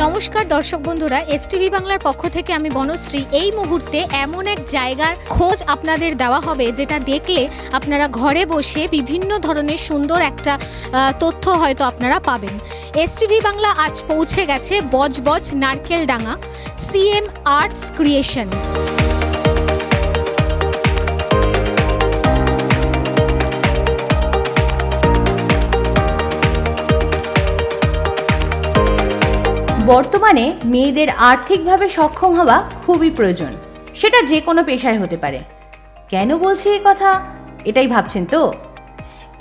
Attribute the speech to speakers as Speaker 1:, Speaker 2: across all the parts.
Speaker 1: নমস্কার দর্শক বন্ধুরা, এসটিভি বাংলার পক্ষ থেকে আমি বনশ্রী। এই মুহূর্তে এমন এক জায়গার খোঁজ আপনাদের দেওয়া হবে যেটা দেখলে আপনারা ঘরে বসে বিভিন্ন ধরনের সুন্দর একটা তথ্য হয়তো আপনারা পাবেন। এসটিভি বাংলা আজ পৌঁছে গেছে Budge Budge Narkeldanga CM arts creation.
Speaker 2: বর্তমানে মেয়েদের আর্থিকভাবে সক্ষম হওয়া খুবই প্রয়োজন, সেটা যে কোনো পেশায় হতে পারে। কেন বলছি এই কথা, এটাই ভাবছেন তো?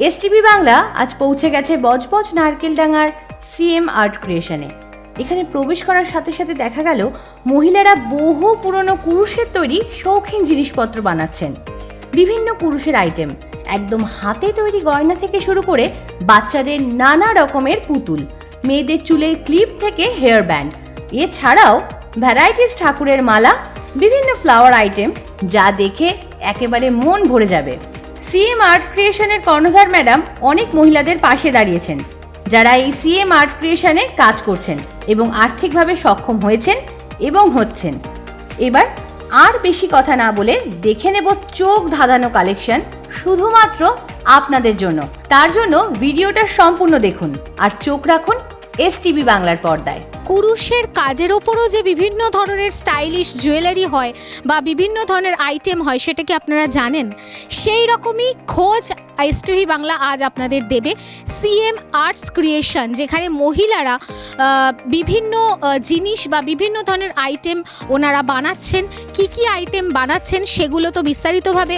Speaker 2: এসটিভি বাংলা আজ পৌঁছে গেছে বজবজ নারকেলডাঙ্গার সিএম আর্ট ক্রিয়েশনে। এখানে প্রবেশ করার সাথে সাথে দেখা গেল মহিলারা বহু পুরনো কুরুশের তৈরি শৌখিন জিনিসপত্র বানাচ্ছেন। বিভিন্ন কুরুশের আইটেম, একদম হাতে তৈরি গয়না থেকে শুরু করে বাচ্চাদের নানা রকমের পুতুল, মেয়েদের চুলের ক্লিপ থেকে হেয়ার ব্যান্ড, এছাড়াও ভ্যারাইটিস ঠাকুরের মালা, বিভিন্ন ফ্লাওয়ার আইটেম, যা দেখে একেবারে মন ভরে যাবে। সিএম আর্ট ক্রিয়েশনের কর্ণধার ম্যাডাম অনেক মহিলাদের পাশে দাঁড়িয়েছেন, যারা এই সিএম আর্ট ক্রিয়েশনে কাজ করছেন এবং আর্থিকভাবে সক্ষম হয়েছেন এবং হচ্ছেন। এবার আর বেশি কথা না বলে দেখে নেব চোখ ধাঁধানো কালেকশন শুধুমাত্র আপনাদের জন্য। তার জন্য ভিডিওটা সম্পূর্ণ দেখুন আর চোখ রাখুন এসটিভি বাংলার পর্দায়।
Speaker 1: কুরুশের কাজের ওপরও যে বিভিন্ন ধরনের স্টাইলিশ জুয়েলারি হয় বা বিভিন্ন ধরনের আইটেম হয়, সেটা কি আপনারা জানেন? সেই রকমই খোঁজ এসটিভি বাংলা আজ আপনাদের দেবে সিএম আর্টস ক্রিয়েশন, যেখানে মহিলারা বিভিন্ন জিনিস বা বিভিন্ন ধরনের আইটেম ওনারা বানাচ্ছেন। কি আইটেম বানাচ্ছেন সেগুলো তো বিস্তারিতভাবে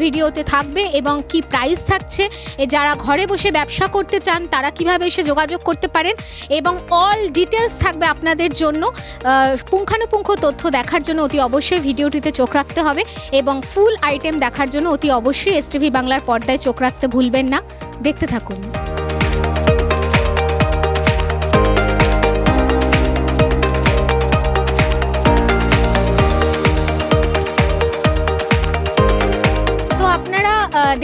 Speaker 1: ভিডিওতে থাকবে এবং কি প্রাইস থাকছে, যারা ঘরে বসে ব্যবসা করতে চান তারা কিভাবে এসে যোগাযোগ করতে পারেন এবং অল ডিটেলস থাকবে আপনাদের জন্য। পুঙ্খানুপুঙ্খ তথ্য দেখার জন্য অতি অবশ্যই ভিডিওটিতে চোখ রাখতে হবে এবং ফুল আইটেম দেখার জন্য অতি অবশ্যই এসটিভি বাংলার পর্দায় চোখ রাখতে ভুলবেন না। দেখতে থাকুন।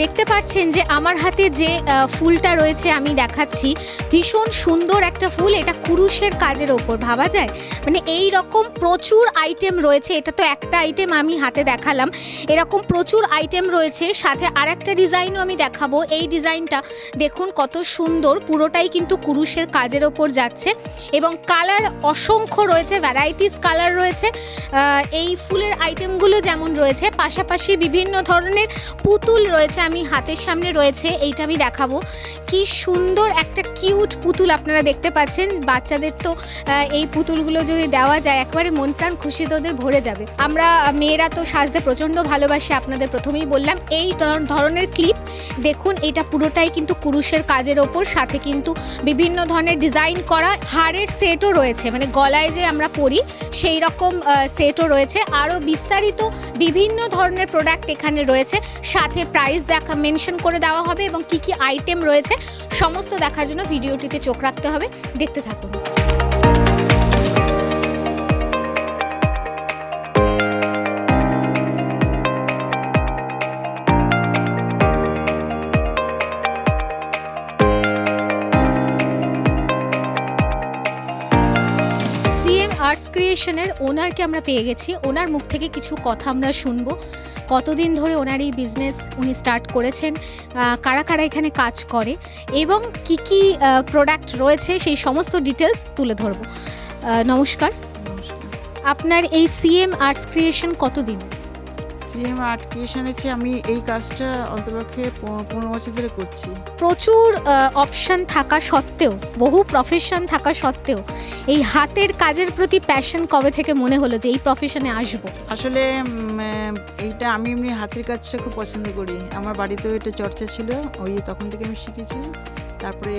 Speaker 1: দেখতে পাচ্ছেন যে আমার হাতে যে ফুলটা রয়েছে আমি দেখাচ্ছি, ভীষণ সুন্দর একটা ফুল। এটা কুরুশের কাজের ওপর, ভাবা যায় মানে এই রকম প্রচুর আইটেম রয়েছে। এটা তো একটা আইটেম আমি হাতে দেখালাম, এরকম প্রচুর আইটেম রয়েছে। সাথে আর একটা ডিজাইনও আমি দেখাবো। এই ডিজাইনটা দেখুন কত সুন্দর, পুরোটাই কিন্তু কুরুশের কাজের ওপর যাচ্ছে এবং কালার অসংখ্য রয়েছে, ভ্যারাইটিস কালার রয়েছে। এই ফুলের আইটেমগুলো যেমন রয়েছে, পাশাপাশি বিভিন্ন ধরনের পুতুল রয়েছে। আমি হাতের সামনে রয়েছে, এইটা আমি দেখাবো। কি সুন্দর একটা কিউট পুতুল আপনারা দেখতে পাচ্ছেন। বাচ্চাদের তো এই পুতুলগুলো যদি দেওয়া যায় একেবারে মন প্রাণ খুশিতে ওদের ভরে যাবে। আমরা মেয়েরা তো সাজতে প্রচণ্ড ভালোবাসি, আপনাদের প্রথমেই বললাম। এই ধরনের ক্লিপ দেখুন, এটা পুরোটাই কিন্তু কুরুশের কাজের ওপর, সাথে কিন্তু বিভিন্ন ধরনের ডিজাইন করা হারের সেটও রয়েছে, মানে গলায় যে আমরা পরি সেই রকম সেটও রয়েছে। আরও বিস্তারিত বিভিন্ন ধরনের প্রোডাক্ট এখানে রয়েছে, সাথে প্রাইস মেনশন করে দেওয়া হবে এবং কি আইটেম রয়েছে সমস্ত দেখার জন্য ভিডিওটিতে চোখ রাখতে হবে। দেখতে থাকুন। সিএম আর্টস ক্রিয়েশনের ওনারকে আমরা পেয়ে গেছি, ওনার মুখ থেকে কিছু কথা আমরা শুনবো। কতদিন ধরে ওনার এই বিজনেস উনি স্টার্ট করেছেন, কারা কারা এখানে কাজ করে এবং কি প্রোডাক্ট রয়েছে সেই সমস্ত ডিটেলস তুলে ধরবো। নমস্কার, আপনার এই সিএম আর্টস ক্রিয়েশন কতদিন?
Speaker 3: সিএম আর্ট ক্রিয়েশন হচ্ছে, আমি এই কাজটা অন্তপক্ষে 15 বছর ধরে করছি।
Speaker 1: প্রচুর অপশান থাকা সত্ত্বেও, বহু প্রফেশন থাকা সত্ত্বেও এই হাতের কাজের প্রতি প্যাশন কবে থেকে মনে হলো যে এই প্রফেশনে আসবো?
Speaker 3: আসলে এইটা আমি এমনি হাতের কাজটা খুব পছন্দ করি। আমার বাড়িতেও এটা চর্চা ছিল, ওই তখন থেকে আমি শিখেছি। তারপরে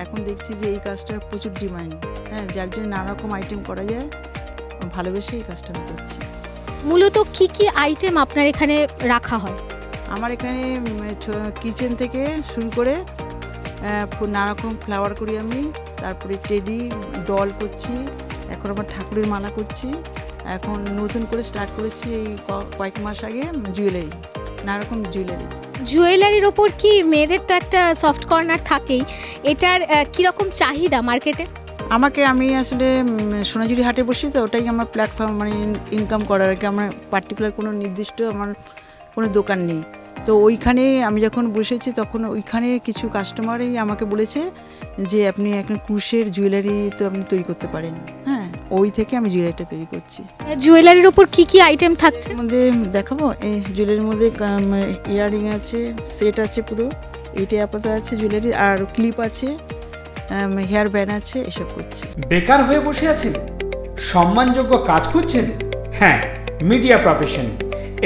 Speaker 3: এখন দেখছি যে এই কাজটার প্রচুর ডিমান্ড, হ্যাঁ, যার জন্য নানা রকম আইটেম করা যায়। ভালোবেসে এই কাজটা আমি করছি।
Speaker 1: মূলত কি আইটেম আপনার এখানে রাখা হয়?
Speaker 3: আমার এখানে কিচেন থেকে শুরু করে নানা রকম ফ্লাওয়ার করি আমি, তারপরে টেডি ডল করছি, এখন আমার ঠাকুরের মালা করছি। এখন নতুন করে স্টার্ট করেছি এই কয়েক মাস আগে জুয়েলারি, নানা রকম
Speaker 1: জুয়েলারির ওপর কি মেয়েদের তো একটা সফট কর্নার থাকেই, এটার কীরকম চাহিদা মার্কেটে?
Speaker 3: আমি আসলে সোনাঝুরি হাটে বসি, তো ওটাই আমার প্ল্যাটফর্ম, মানে ইনকাম করার আর কি। আমার পার্টিকুলার কোনো নির্দিষ্ট আমার কোনো দোকান নেই। তো ওইখানে আমি যখন বসেছি তখন ওইখানে কিছু কাস্টমারই আমাকে বলেছে যে আপনি একটা ক্রুশের জুয়েলারি তো আপনি তৈরি করতে পারেন। হ্যাঁ, ওই থেকে আমি জুয়েলারিটা তৈরি করছি।
Speaker 1: জুয়েলারির উপর কি কি আইটেম থাকছে?
Speaker 3: এর মধ্যে দেখাবো, এই জুয়েলারির মধ্যে ইয়াররিং আছে, সেট আছে, পুরো এইটাই আপাতত আছে জুয়েলারি, আর ক্লিপ আছে, হেয়ার ব্যান্ড আছে, এসব করছি।
Speaker 4: বেকার হয়ে বসে আছেন, সম্মানযোগ্য কাজ খুঁজছেন? হ্যাঁ, মিডিয়া প্রফেশন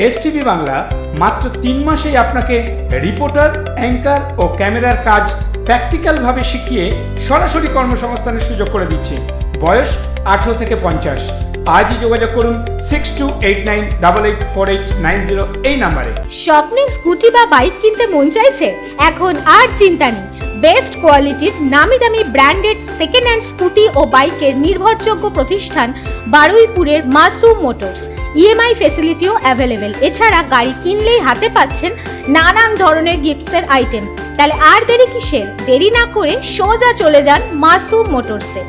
Speaker 4: এসটিভি বাংলা মাত্র 3 মাসেই আপনাকে রিপোর্টার, অ্যাঙ্কার ও ক্যামেরার কাজ প্র্যাকটিক্যালভাবে শিখিয়ে সরাসরি কর্মসংস্থানের সুযোগ করে দিচ্ছে। বয়স 18 থেকে 50। আজই যোগাযোগ করুন 6289884890 এই নাম্বারে।
Speaker 2: স্বপ্নের স্কুটি বা বাইক কিনতে মন চাইছে? এখন আর চিন্তা নেই। বেস্ট কোয়ালিটির নামি দামি ব্র্যান্ডেড সেকেন্ড হ্যান্ড স্কুটি ও বাইকের নির্ভরযোগ্য প্রতিষ্ঠান বারুইপুরের মাসুম মোটরস। ইএমআই ফেসিলিটিও অ্যাভেলেবেল। এছাড়া গাড়ি কিনলেই হাতে পাচ্ছেন নানান ধরনের গিফটসের আইটেম। তাহলে আর দেরি কিসের? দেরি না করে সোজা চলে যান মাসুম মোটরসে।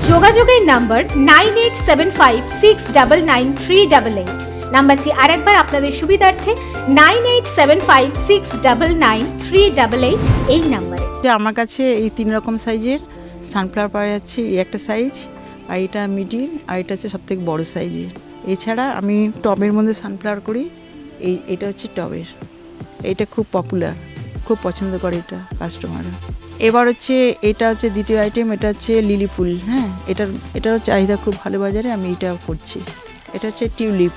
Speaker 2: যোগাযোগের নাম্বার 9875699388। নাম্বারটি আরেকবার আপনাদের সুবিধার্থে 9875699388 এই নাম্বারে।
Speaker 3: আমার কাছে এই 3 রকম সাইজের সানফ্লাওয়ার পাওয়া যাচ্ছে। এই একটা সাইজ, আর এটা মিডিল, আর এটা হচ্ছে সবথেকে বড় সাইজের। এছাড়া আমি টবের মধ্যে সানফ্লাওয়ার করি। এটা হচ্ছে টবের, এটা খুব পপুলার, খুব পছন্দ করে এটা কাস্টমাররা। এবার হচ্ছে এটা হচ্ছে দ্বিতীয় আইটেম, এটা হচ্ছে লিলি ফুল। হ্যাঁ, এটারও চাহিদা খুব ভালো বাজারে, আমি এটা করছি। এটা হচ্ছে টিউলিপ,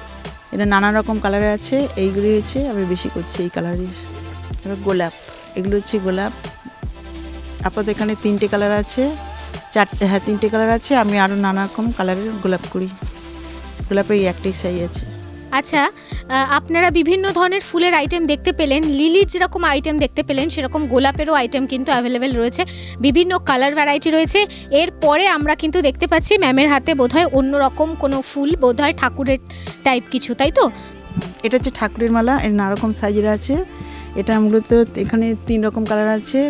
Speaker 3: এটা নানা রকম কালারের আছে, এইগুলি হচ্ছে আমি বেশি করছি এই কালারের। এবার গোলাপ, এগুলো হচ্ছে গোলাপ। আপাতত এখানে 3টে কালার আছে, 3টে কালার আছে। আমি আরও নানা রকম কালারের গোলাপ করি। গোলাপের একটাই সাইজ আছে।
Speaker 1: আচ্ছা, আপনারা বিভিন্ন ধরনের ফুলের আইটেম দেখতে পেলেন। লিলির যেরকম আইটেম দেখতে পেলেন সেরকম গোলাপেরও আইটেম কিন্তু অ্যাভেলেবেল রয়েছে, বিভিন্ন কালার ভ্যারাইটি রয়েছে। এরপরে আমরা কিন্তু দেখতে পাচ্ছি ম্যামের হাতে বোধহয় অন্যরকম কোনো ফুল, বোধহয় ঠাকুরের টাইপ কিছু, তাই তো?
Speaker 3: এটা হচ্ছে ঠাকুরের মালা, এর নানা রকম সাইজের আছে। এটা মূলত এখানে 3 রকম কালার আছে,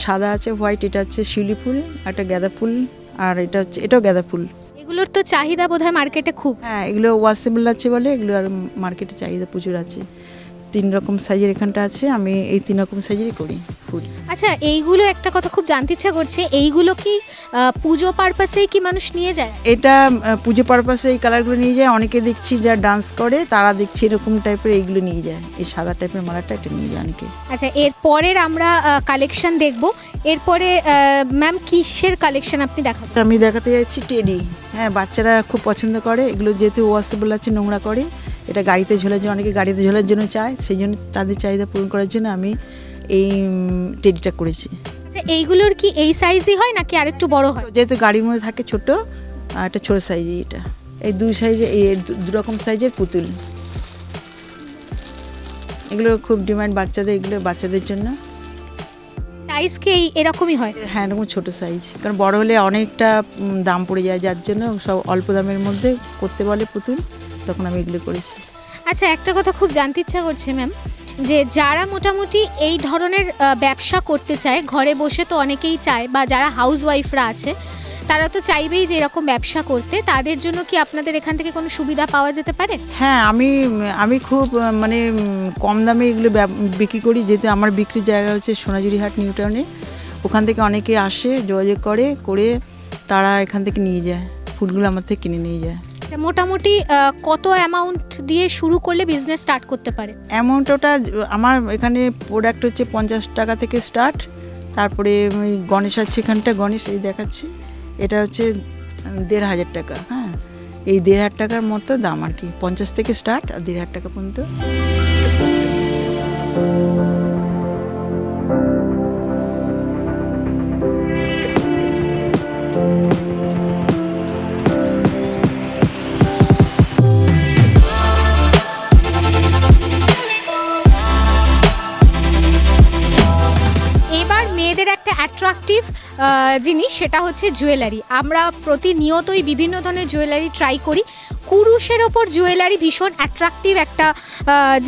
Speaker 3: সাদা আছে, হোয়াইট, এটা হচ্ছে শিউলি ফুল, একটা গাঁদা ফুল, আর এটাও গাঁদা ফুল।
Speaker 1: এগুলোর তো চাহিদা বোধহয় মার্কেটে খুব।
Speaker 3: হ্যাঁ, এগুলো ওয়াশেবল আছে বলে এগুলো আর মার্কেটে চাহিদা প্রচুর আছে। 3 রকম সাইজের এখানটা আছে, আমি এই 3 রকম সাইজেরই করি ফুল।
Speaker 1: আচ্ছা, এইগুলো একটা কথা খুব জানতে ইচ্ছা করছে, এইগুলো কি পুজো পারপাসেই কি মানুষ নিয়ে যায়?
Speaker 3: এটা পুজো পারপাসে এই কালারগুলো নিয়ে যায়। অনেকে দেখছি যারা ডান্স করে তারা দেখছি এরকম টাইপের এইগুলো নিয়ে যায়, এই সাদা টাইপের মালাটা এটা নিয়ে যায় অনেকে।
Speaker 1: আচ্ছা, এরপরের আমরা কালেকশন দেখব। এরপরে ম্যাম কিসের কালেকশন আপনি দেখাবেন?
Speaker 3: আমি দেখাতে যাচ্ছি টেডি। হ্যাঁ, বাচ্চারা খুব পছন্দ করে এগুলো, যেহেতু ওয়াশেবল আছে, নোংরা করে। এটা গাড়িতে ঝোলার জন্য, অনেকে গাড়িতে ঝোলার জন্য চায়, সেই জন্য তাদের চাহিদা পূরণ করার জন্য আমি এই টেডিটা করেছি।
Speaker 1: আচ্ছা, এইগুলোর কি এই সাইজই হয় নাকি আরেকটু বড় হয়?
Speaker 3: যেহেতু গাড়ির মধ্যে থাকে ছোট, আর একটা ছোটো সাইজে, এটা এই 2 সাইজে, এই 2 রকম সাইজের পুতুল। এগুলো খুব ডিমান্ড বাচ্চাদের, এগুলো বাচ্চাদের জন্য।
Speaker 1: সাইজ কি এরকমই হয়?
Speaker 3: হ্যাঁ, এরকম ছোটো সাইজ, কারণ বড় হলে অনেকটা দাম পড়ে যায়, যার জন্য সব অল্প দামের মধ্যে করতে বলে পুতুল, তখন আমি এগুলো করেছি।
Speaker 1: আচ্ছা, একটা কথা খুব জানতে ইচ্ছা করছে ম্যাম, যে যারা মোটামুটি এই ধরনের ব্যবসা করতে চায়, ঘরে বসে তো অনেকেই চায়, বা যারা হাউস ওয়াইফরা আছে তারা তো চাইবেই যে এরকম ব্যবসা করতে, তাদের জন্য কি আপনাদের এখান থেকে কোনো সুবিধা পাওয়া যেতে পারে?
Speaker 3: হ্যাঁ, আমি খুব মানে কম দামে এগুলো বিক্রি করি, যেহেতু আমার বিক্রির জায়গা হচ্ছে সোনাঝুরি হাট, নিউ টাউনে। ওখান থেকে অনেকে আসে, যোগাযোগ করে তারা এখান থেকে নিয়ে যায়, ফুলগুলো আমার থেকে কিনে নিয়ে যায়।
Speaker 1: আচ্ছা, মোটামুটি কত অ্যামাউন্ট দিয়ে শুরু করলে বিজনেস স্টার্ট করতে পারে?
Speaker 3: অ্যামাউন্ট ওটা আমার এখানে প্রোডাক্ট হচ্ছে 50 টাকা থেকে স্টার্ট। তারপরে ওই গণেশ আছে, এখানটা গণেশ এই দেখাচ্ছি, এটা হচ্ছে 1500 টাকা। হ্যাঁ, এই 1500 টাকার মতো দাম আর কি, 50 থেকে স্টার্ট, আর 1500 টাকা পর্যন্ত।
Speaker 1: এবার মেয়েদের একটা অ্যাট্রাকটিভ জিনিস, সেটা হচ্ছে জুয়েলারি। আমরা প্রতিনিয়তই বিভিন্ন ধরনের জুয়েলারি ট্রাই করি, কুরুশের ওপর জুয়েলারি ভীষণ অ্যাট্রাকটিভ একটা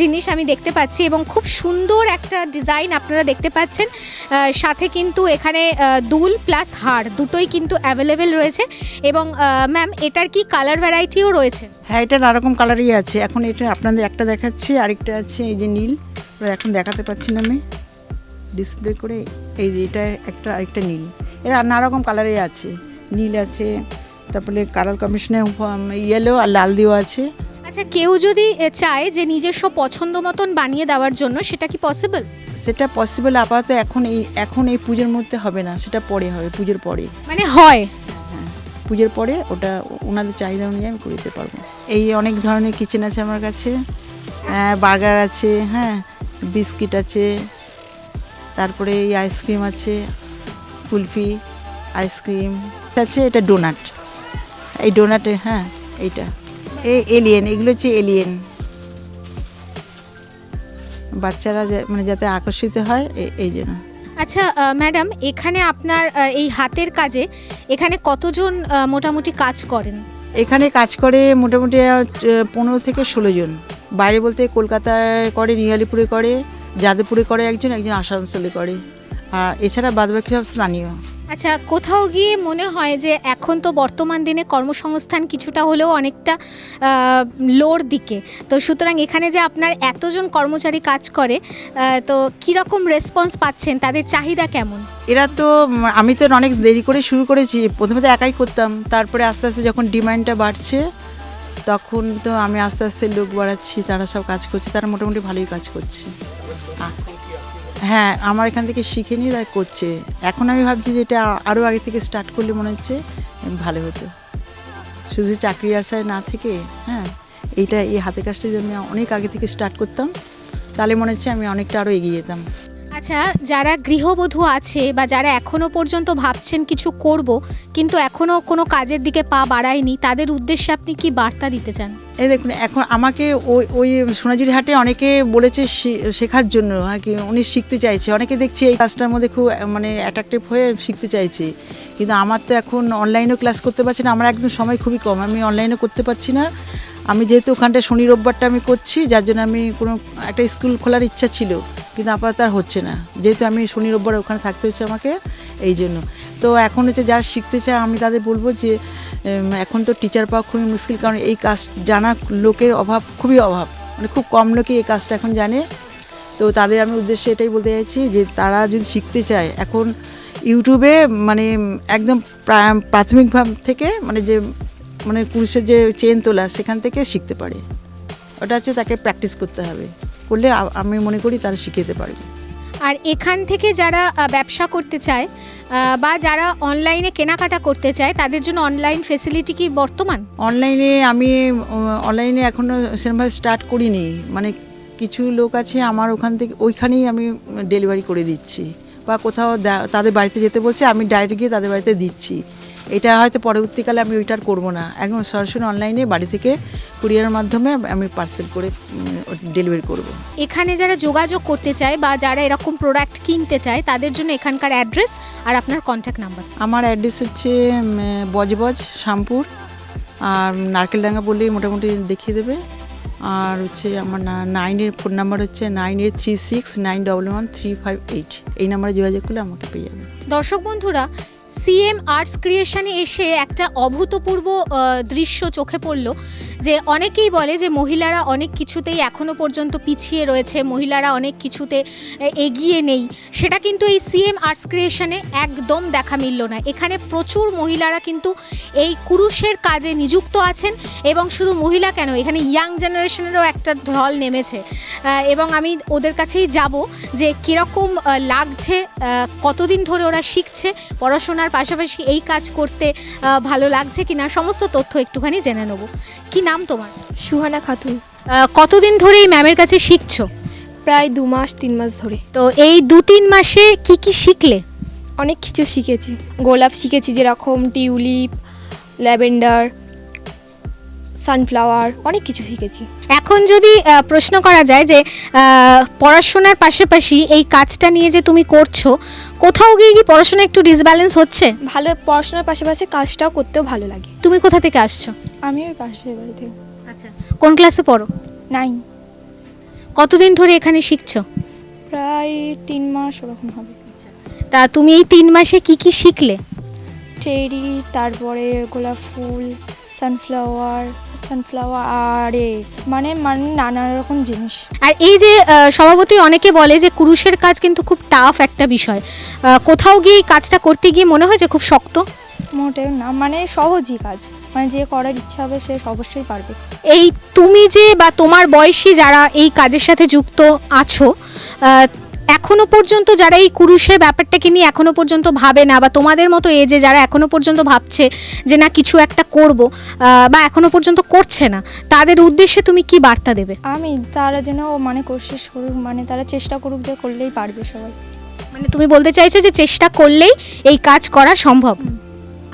Speaker 1: জিনিস আমি দেখতে পাচ্ছি এবং খুব সুন্দর একটা ডিজাইন আপনারা দেখতে পাচ্ছেন। সাথে কিন্তু এখানে দুল প্লাস হার দুটোই কিন্তু অ্যাভেলেবেল রয়েছে এবং ম্যাম এটার কি কালার ভ্যারাইটিও রয়েছে?
Speaker 3: হ্যাঁ, এটা নানারকম কালারই আছে। এখন এটা আপনাদের একটা দেখাচ্ছি, আরেকটা আছে এই যে নীল, এখন দেখাতে পাচ্ছি না আমি ডিসপ্লে করে। এই যে এটা একটা, আরেকটা নীল, এরা নানারকম কালারই আছে। নীল আছে, তারপরে কালার কম্বিনেশনে ইয়েলো আর লাল দিয়েও আছে।
Speaker 1: আচ্ছা, কেউ যদি চায় যে নিজস্ব পছন্দ মতন বানিয়ে দেওয়ার জন্য, সেটা কি পসিবল?
Speaker 3: সেটা পসিবল আপাতত এখন এই পুজোর মধ্যে হবে না, সেটা পরে হবে, পুজোর পরে।
Speaker 1: মানে হয়
Speaker 3: পুজোর পরে ওটা ওনাদের চাহিদা অনুযায়ী আমি করে দিতে পারবো। এই অনেক ধরনের কিচেন আছে আমার কাছে, বার্গার আছে, হ্যাঁ, বিস্কিট আছে, তারপরে এই আইসক্রিম আছে, কুলফি আইসক্রিম আছে, এটা ডোনাট, এই ডোনাটে, হ্যাঁ এইটা এই এলিয়েন, এগুলো হচ্ছে এলিয়েন। বাচ্চারা মানে যাতে আকর্ষিত হয় এই জন্য।
Speaker 1: আচ্ছা ম্যাডাম, এখানে আপনার এই হাতের কাজে এখানে কতজন মোটামুটি কাজ করেন?
Speaker 3: এখানে কাজ করে মোটামুটি 15 থেকে 16 জন। বাইরে বলতে কলকাতায় করে, নিউ আলিপুরে করে, যাদবপুরে করে একজন আসানসোলে করে, আর এছাড়া বাদবাকি সব স্থানীয়।
Speaker 1: আচ্ছা, কোথাও গিয়ে মনে হয় যে এখন তো বর্তমান দিনে কর্মসংস্থান কিছুটা হলেও অনেকটা লোর দিকে, তো সুতরাং এখানে যে আপনার এতজন কর্মচারী কাজ করে, তো কীরকম রেসপন্স পাচ্ছেন, তাদের চাহিদা কেমন?
Speaker 3: এরা তো, আমি তো অনেক দেরি করে শুরু করেছি, প্রথমে তো একাই করতাম, তারপরে আস্তে আস্তে যখন ডিমান্ডটা বাড়ছে তখন তো আমি আস্তে আস্তে লোক বাড়াচ্ছি, তারা সব কাজ করছে, তারা মোটামুটি ভালোই কাজ করছে। হ্যাঁ, আমার এখান থেকে শিখে নিয়ে তারা করছে। এখন আমি ভাবছি যে এটা আরও আগে থেকে স্টার্ট করলে মনে হচ্ছে ভালো হতো, শুধু চাকরি আশায় না থেকে। হ্যাঁ, এই হাতের কাজটা যদি আমি অনেক আগে থেকে স্টার্ট করতাম তাহলে মনে হচ্ছে আমি অনেকটা আরও এগিয়ে যেতাম।
Speaker 1: আচ্ছা, যারা গৃহবধূ আছে বা যারা এখনও পর্যন্ত ভাবছেন কিছু করব কিন্তু এখনও কোনো কাজের দিকে পা বাড়ায়নি, তাদের উদ্দেশ্যে আপনি কি বার্তা দিতে চান?
Speaker 3: এই দেখুন, এখন আমাকে ওই সোনাঝুরি হাটে অনেকে বলেছে শেখার জন্য আর কি, উনি শিখতে চাইছে, অনেকে দেখছি এই কাজটার মধ্যে খুব মানে অ্যাট্রাকটিভ হয়ে শিখতে চাইছে, কিন্তু আমার তো এখন অনলাইনেও ক্লাস করতে পারছি না, আমার একদম সময় খুবই কম, আমি অনলাইনেও করতে পারছি না। আমি যেহেতু ওখানটা শনি রোববারটা আমি করছি, যার জন্য আমি কোনো একটা স্কুল খোলার ইচ্ছা ছিল, কিন্তু আপাতত আর হচ্ছে না, যেহেতু আমি শনি রোববার ওখানে থাকতে হচ্ছে আমাকে, এই জন্য। তো এখন হচ্ছে যারা শিখতে চায় আমি তাদের বলবো যে এখন তো টিচার পাওয়া খুবই মুশকিল, কারণ এই কাজ জানা লোকের অভাব, খুবই অভাব, মানে খুব কম লোকই এই কাজটা এখন জানে। তো তাদের আমি উদ্দেশ্যে এটাই বলতে চাইছি যে তারা যদি শিখতে চায়, এখন ইউটিউবে মানে একদম প্রাথমিক ভাব থেকে মানে কুরুশের যে চেন তোলা সেখান থেকে শিখতে পারে, ওটা হচ্ছে তাকে প্র্যাকটিস করতে হবে, করলে আমি মনে করি তারা শিখে যেতে পারবে।
Speaker 1: আর এখান থেকে যারা ব্যবসা করতে চায় বা যারা অনলাইনে কেনাকাটা করতে চায়, তাদের জন্য অনলাইন ফেসিলিটি কি বর্তমান?
Speaker 3: অনলাইনে এখনও সেরকমভাবে স্টার্ট করিনি, মানে কিছু লোক আছে আমার ওখান থেকে, ওইখানেই আমি ডেলিভারি করে দিচ্ছি, বা কোথাও তাদের বাড়িতে যেতে বলছে, আমি ডাইরেক্ট গিয়ে তাদের বাড়িতে দিচ্ছি। এটা হয়তো পরবর্তীকালে আমি ওইটার করবো না, একদম সরাসরি অনলাইনে বাড়ি থেকে কুরিয়ারের মাধ্যমে আমি পার্সেল করে ডেলিভারি করব।
Speaker 1: এখানে যারা যোগাযোগ করতে চায় বা যারা এরকম প্রোডাক্ট কিনতে চায়, তাদের জন্য এখানকার অ্যাড্রেস আর আপনার কন্ট্যাক্ট নাম্বার?
Speaker 3: আমার অ্যাড্রেস হচ্ছে বজবজ শামপুর, আর নারকেলডাঙ্গা বললেই মোটামুটি দেখিয়ে দেবে। আর হচ্ছে আমার 9-এর ফোন নাম্বার হচ্ছে 9836911358, এই নাম্বারে যোগাযোগ করলে আমাকে পেয়ে যাবে।
Speaker 1: দর্শক বন্ধুরা, সিএম আর্টস ক্রিয়েশনে এসে একটা অভূতপূর্ব দৃশ্য চোখে পড়ল, যে অনেকেই বলে যে মহিলারা অনেক কিছুতেই এখনও পর্যন্ত পিছিয়ে রয়েছে, মহিলারা অনেক কিছুতে এগিয়ে নেই, সেটা কিন্তু এই সিএম আর্টস ক্রিয়েশনে একদম দেখা মিলল না। এখানে প্রচুর মহিলারা কিন্তু এই কুরুশের কাজে নিযুক্ত আছেন, এবং শুধু মহিলা কেন, এখানে ইয়াং জেনারেশনেরও একটা ঢল নেমেছে, এবং আমি ওদের কাছেই যাব যে কীরকম লাগছে, কতদিন ধরে ওরা শিখছে, পড়াশোনার পাশাপাশি এই কাজ করতে ভালো লাগছে কিনা, সমস্ত তথ্য একটুখানি জেনে নেব। কি নাম তোমার?
Speaker 5: সুহানা খাতুন।
Speaker 1: কতদিন ধরে এই ম্যামের কাছে শিখছো?
Speaker 5: প্রায় 2 মাস 3 মাস ধরে।
Speaker 1: তো এই 2-3 মাসে কি কি শিখলে?
Speaker 5: অনেক কিছু শিখেছি। গোলাপ শিখেছি, যেরকম টিউলিপ, ল্যাভেন্ডার, সানফ্লাওয়ার অনেক কিছু শিখেছি।
Speaker 1: এখন যদি প্রশ্ন করা যায় যে পড়াশোনার পাশাপাশি এই কাজটা নিয়ে যে তুমি করছো, কোথাও গিয়ে কি পড়াশোনা একটু ডিসব্যালেন্স হচ্ছে?
Speaker 5: ভালো পড়াশোনার পাশাপাশি কাজটাও করতেও ভালো লাগে।
Speaker 1: তুমি কোথা থেকে আসছো?
Speaker 5: আমি ওই পাশের বাড়ি থেকে।
Speaker 1: আচ্ছা, কোন ক্লাসে পড়ো?
Speaker 5: 9,
Speaker 1: কতদিন ধরে এখানে শিখছো?
Speaker 5: প্রায় 3 মাস ওরকম হবে।
Speaker 1: তা তুমি এই 3 মাসে কি কি শিখলে?
Speaker 5: টেরি, তারপরে গোলাপ ফুল, সানফ্লাওয়ার আর মানে নানা রকম জিনিস।
Speaker 1: আর এই যে সভাপতি অনেকে বলে যে কুরুশের কাজ কিন্তু খুব টাফ একটা বিষয়, কোথাও গিয়ে এই কাজটা করতে গিয়ে মনে হয় যে খুব শক্ত?
Speaker 5: মোটেও না, মানে সহজই কাজ, মানে যে করার ইচ্ছা হবে সে অবশ্যই পারবে।
Speaker 1: এই তুমি যে বা তোমার বয়সী যারা এই কাজের সাথে যুক্ত আছো, এখনো পর্যন্ত যারা এই কুরুশের ব্যাপারটাকে নিয়ে এখনো পর্যন্ত ভাবে না, বা তোমাদের মতো এজে যারা এখনো পর্যন্ত ভাবছে যে না কিছু একটা করব, বা এখনো পর্যন্ত করছে না, তাদের উদ্দেশ্যে তুমি কি বার্তা দেবে?
Speaker 5: আমি তারা যেন মানে কোশিশ করুক, মানে তারা চেষ্টা করুক, যে করলেই পারবে সবাই।
Speaker 1: মানে তুমি বলতে চাইছো যে চেষ্টা করলেই এই কাজ করা সম্ভব।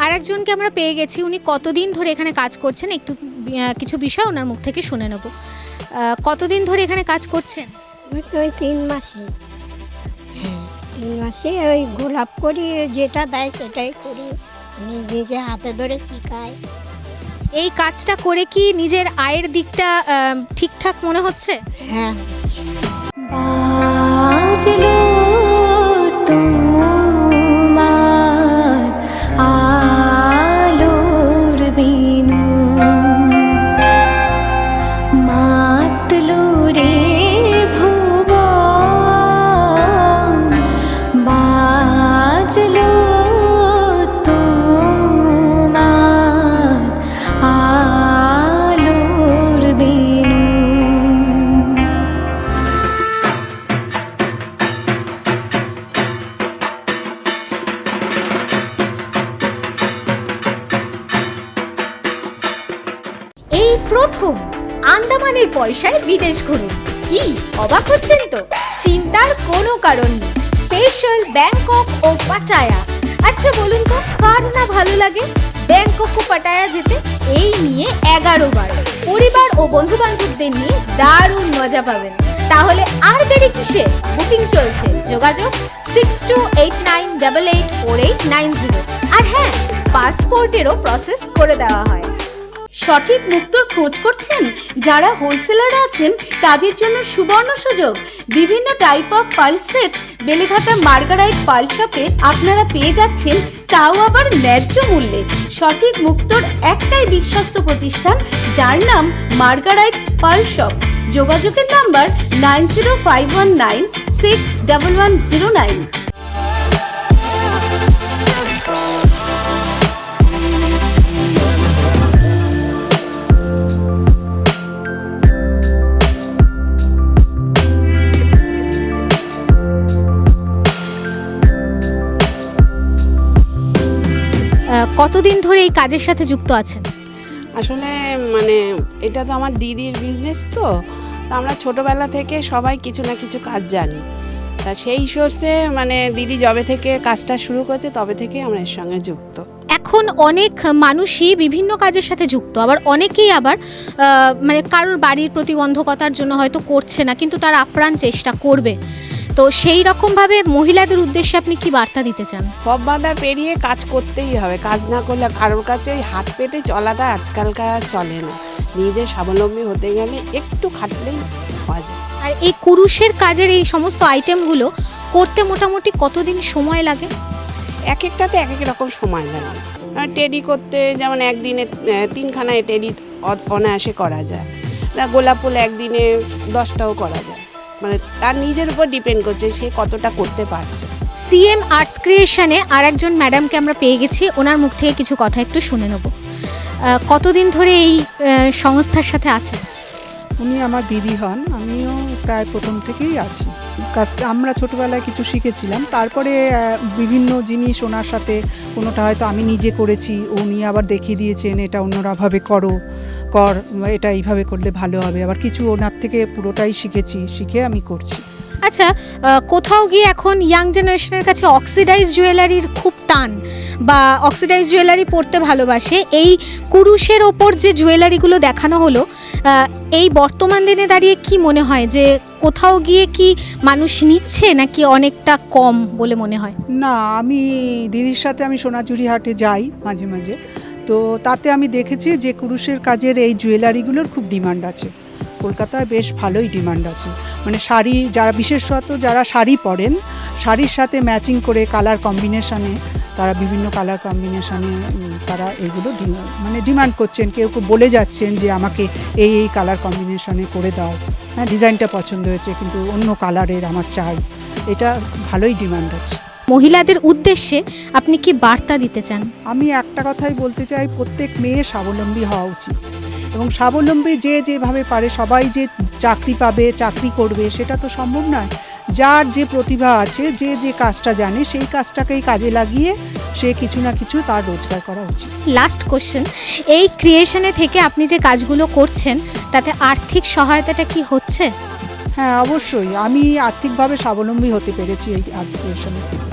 Speaker 1: আর একজনকে আমরা পেয়ে গেছি, উনি কতদিন ধরে এখানে কাজ করছেন, একটু কিছু বিষয় ওনার মুখ থেকে শুনে নেব। কতদিন ধরে এখানে কাজ করছেন?
Speaker 6: ওই 3 মাসে। হ্যাঁ, 3 মাসে ওই গোলাপ করি, যেটা দেয় সেটাই করি, নিজে হাতে ধরে শিখাই।
Speaker 1: এই কাজটা করে কি নিজের আয়ের দিকটা ঠিকঠাক মনে হচ্ছে?
Speaker 6: হ্যাঁ,
Speaker 7: বাজলো তোমার আলোর বিনু, মাতলো রে ভুবন, বাজলো তোমার আলোর বিনু।
Speaker 2: এই প্রথম আন্দামানের পয়সায় বিদেশ ঘুরে কি অবাক হচ্ছেন তো? চিন্তার কোনো কারণ নেই, স্পেশাল ব্যাংকক ও পাটায়া। আচ্ছা বলুন তো, কার না ভালো লাগে ব্যাংকক ও পাটায়া যেতে? এই নিয়ে 11 বার পরিবার ও বন্ধু বান্ধবদের নিয়ে দারুণ মজা পাবেন। তাহলে আর দেরি কিসে? বুকিং চলছে, যোগাযোগ 6289884890। আর হ্যাঁ, পাসপোর্টেরও প্রসেস করে দেওয়া হয়। সঠিক মুক্তোর খোঁজ করছেন? যারা হোলসেলার আছেন তাদের জন্য সুবর্ণ সুযোগ। বিভিন্ন type of pearl set Beleghata Margarite Pearl শপে আপনারা পেয়ে যাচ্ছেন, তাও আবার ন্যায্য মূল্যে। সঠিক মুক্তোর একটাই বিশ্বস্ত প্রতিষ্ঠান, যার নাম মার্গারাইট পার্ল শপ। যোগাযোগের নাম্বার 9051961109।
Speaker 1: কতদিন ধরে এই কাজের সাথে যুক্ত আছেন?
Speaker 8: আসলে মানে এটা তো আমার দিদির বিজনেস, তো আমরা ছোটোবেলা থেকে সবাই কিছু না কিছু কাজ জানি। তা সেই সোর্সে মানে দিদি যবে থেকে কাজটা শুরু করেছে তবে থেকে আমরা এর সঙ্গে যুক্ত।
Speaker 1: এখন অনেক মানুষই বিভিন্ন কাজের সাথে যুক্ত, আবার অনেকেই আবার মানে কারোর বাড়ির প্রতিবন্ধকতার জন্য হয়তো করছে না, কিন্তু তারা আপ্রাণ চেষ্টা করবে। তো সেই রকমভাবে মহিলাদের উদ্দেশ্যে আপনি কি বার্তা দিতে চান?
Speaker 8: সব বাধা পেরিয়ে কাজ করতেই হবে, কাজ না করলে কারোর কাছে ওই হাত পেতে চলাটা আজকালকার চলে না। নিজে স্বাবলম্বী হতে গেলে একটু খাটলেই হওয়া যায়।
Speaker 1: আর এই কুরুশের কাজের এই সমস্ত আইটেমগুলো করতে মোটামুটি কতদিন সময় লাগে?
Speaker 8: এক একটাতে এক এক রকম সময় লাগে। টেডি করতে যেমন একদিনে 3খানায় টেডি অনায়াসে করা যায়, গোলাপ ফুল একদিনে 10টাও করা যায়, মানে তার নিজের উপর ডিপেন্ড করছে সে কতটা করতে পারছে।
Speaker 1: সিএম আর্টস ক্রিয়েশনে আর একজন ম্যাডামকে আমরা পেয়ে গেছি, ওনার মুখ থেকে কিছু কথা একটু শুনে নেব। কতদিন ধরে এই সংস্থার সাথে আছেন?
Speaker 9: উনি আমার দিদি হন, আমিও প্রায় প্রথম থেকেই আছি। আমরা ছোটোবেলায় কিছু শিখেছিলাম, তারপরে বিভিন্ন জিনিস ওনার সাথে, কোনোটা হয়তো আমি নিজে করেছি, উনি আবার দেখিয়ে দিয়েছেন এটা অন্যভাবে কর, এটা এইভাবে করলে ভালো হবে। আবার কিছু ওনার থেকে পুরোটাই শিখেছি, শিখে আমি করছি।
Speaker 1: আচ্ছা, কোথাও গিয়ে এখন ইয়াং জেনারেশনের কাছে অক্সিডাইজ জুয়েলারির খুব টান, বা অক্সিডাইজ জুয়েলারি পরতে ভালোবাসে। এই কুরুশের ওপর যে জুয়েলারিগুলো দেখানো হলো, এই বর্তমান দিনে দাঁড়িয়ে কি মনে হয় যে কোথাও গিয়ে কি মানুষ নিচ্ছে নাকি অনেকটা কম বলে মনে হয়?
Speaker 9: না, আমি দিদির সাথে আমি সোনাঝুরি হাটে যাই মাঝে মাঝে, তো তাতে আমি দেখেছি যে কুরুশের কাজের এই জুয়েলারিগুলোর খুব ডিমান্ড আছে। কলকাতায় বেশ ভালোই ডিমান্ড আছে, মানে শাড়ি যারা, বিশেষত যারা শাড়ি পরেন, শাড়ির সাথে ম্যাচিং করে কালার কম্বিনেশানে, তারা বিভিন্ন কালার কম্বিনেশানে তারা এগুলো মানে ডিমান্ড করছেন। কেউ কেউ বলে যাচ্ছেন যে আমাকে এই এই কালার কম্বিনেশানে করে দাও, হ্যাঁ ডিজাইনটা পছন্দ হয়েছে কিন্তু অন্য কালারের আমার চাই, এটা ভালোই ডিমান্ড আছে।
Speaker 1: মহিলাদের উদ্দেশ্যে আপনি কি বার্তা দিতে চান?
Speaker 9: আমি একটা কথাই বলতে চাই, প্রত্যেক মেয়ে স্বাবলম্বী হওয়া উচিত, এবং স্বাবলম্বী যে যেভাবে পারে, সবাই যে চাকরি পাবে, চাকরি করবে সেটা তো সম্ভব নয়। যার যে প্রতিভা আছে, যে যে কাজটা জানে, সেই কাজটাকেই কাজে লাগিয়ে সে কিছু না কিছু তার রোজগার করা উচিত।
Speaker 1: লাস্ট কোশ্চেন, এই ক্রিয়েশনে থেকে আপনি যে কাজগুলো করছেন তাতে আর্থিক সহায়তাটা কি হচ্ছে?
Speaker 9: হ্যাঁ অবশ্যই, আমি আর্থিকভাবে স্বাবলম্বী হতে পেরেছি এই আর্ট ক্রিয়েশনে থেকে।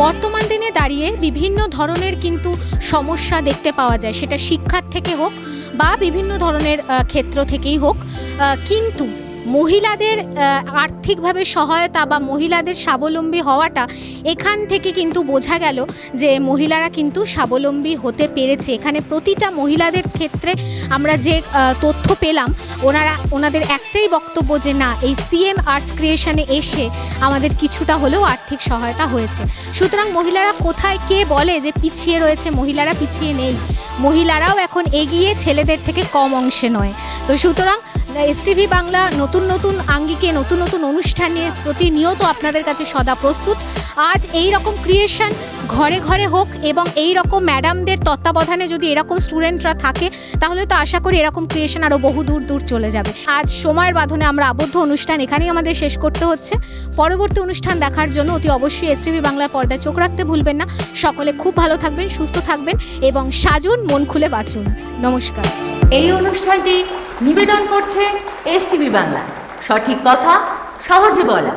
Speaker 1: বর্তমান দিনে দাঁড়িয়ে বিভিন্ন ধরনের কিন্তু সমস্যা দেখতে পাওয়া যায়, সেটা শিক্ষার থেকে হোক বা বিভিন্ন ধরনের ক্ষেত্র থেকেই হোক, কিন্তু মহিলাদের আর্থিকভাবে সহায়তা বা মহিলাদের স্বাবলম্বী হওয়াটা, এখান থেকে কিন্তু বোঝা গেল যে মহিলারা কিন্তু স্বাবলম্বী হতে পেরেছে। এখানে প্রতিটা মহিলাদের ক্ষেত্রে আমরা যে তথ্য পেলাম, ওনাদের একটাই বক্তব্য যে না, এই সিএম আর্টস ক্রিয়েশনে এসে আমাদের কিছুটা হলেও আর্থিক সহায়তা হয়েছে। সুতরাং মহিলারা কোথায়, কে বলে যে পিছিয়ে রয়েছে, মহিলারা পিছিয়ে নেই, মহিলারাও এখন এগিয়ে, ছেলেদের থেকে কম অংশে নয়। তো সুতরাং এসটিভি বাংলা নতুন নতুন আঙ্গিকে, নতুন নতুন অনুষ্ঠান নিয়ে প্রতিনিয়ত আপনাদের কাছে সদা প্রস্তুত। আজ এই রকম ক্রিয়েশন ঘরে ঘরে হোক, এবং এই রকম ম্যাডামদের তত্ত্বাবধানে যদি এরকম স্টুডেন্টরা থাকে, তাহলে তো আশা করি এরকম ক্রিয়েশন আরও বহু দূর দূর চলে যাবে। আজ সময়ের বাঁধনে আমরা আবদ্ধ, অনুষ্ঠান এখানেই আমাদের শেষ করতে হচ্ছে। পরবর্তী অনুষ্ঠান দেখার জন্য অতি অবশ্যই এসটিভি বাংলার পর্দায় চোখ রাখতে ভুলবেন না। সকলে খুব ভালো থাকবেন, সুস্থ থাকবেন এবং সাজুন, মন খুলে বাঁচুন। নমস্কার।
Speaker 2: এই অনুষ্ঠানটি নিবেদন করছে এসটিভি বাংলা, সঠিক কথা সহজে বলা।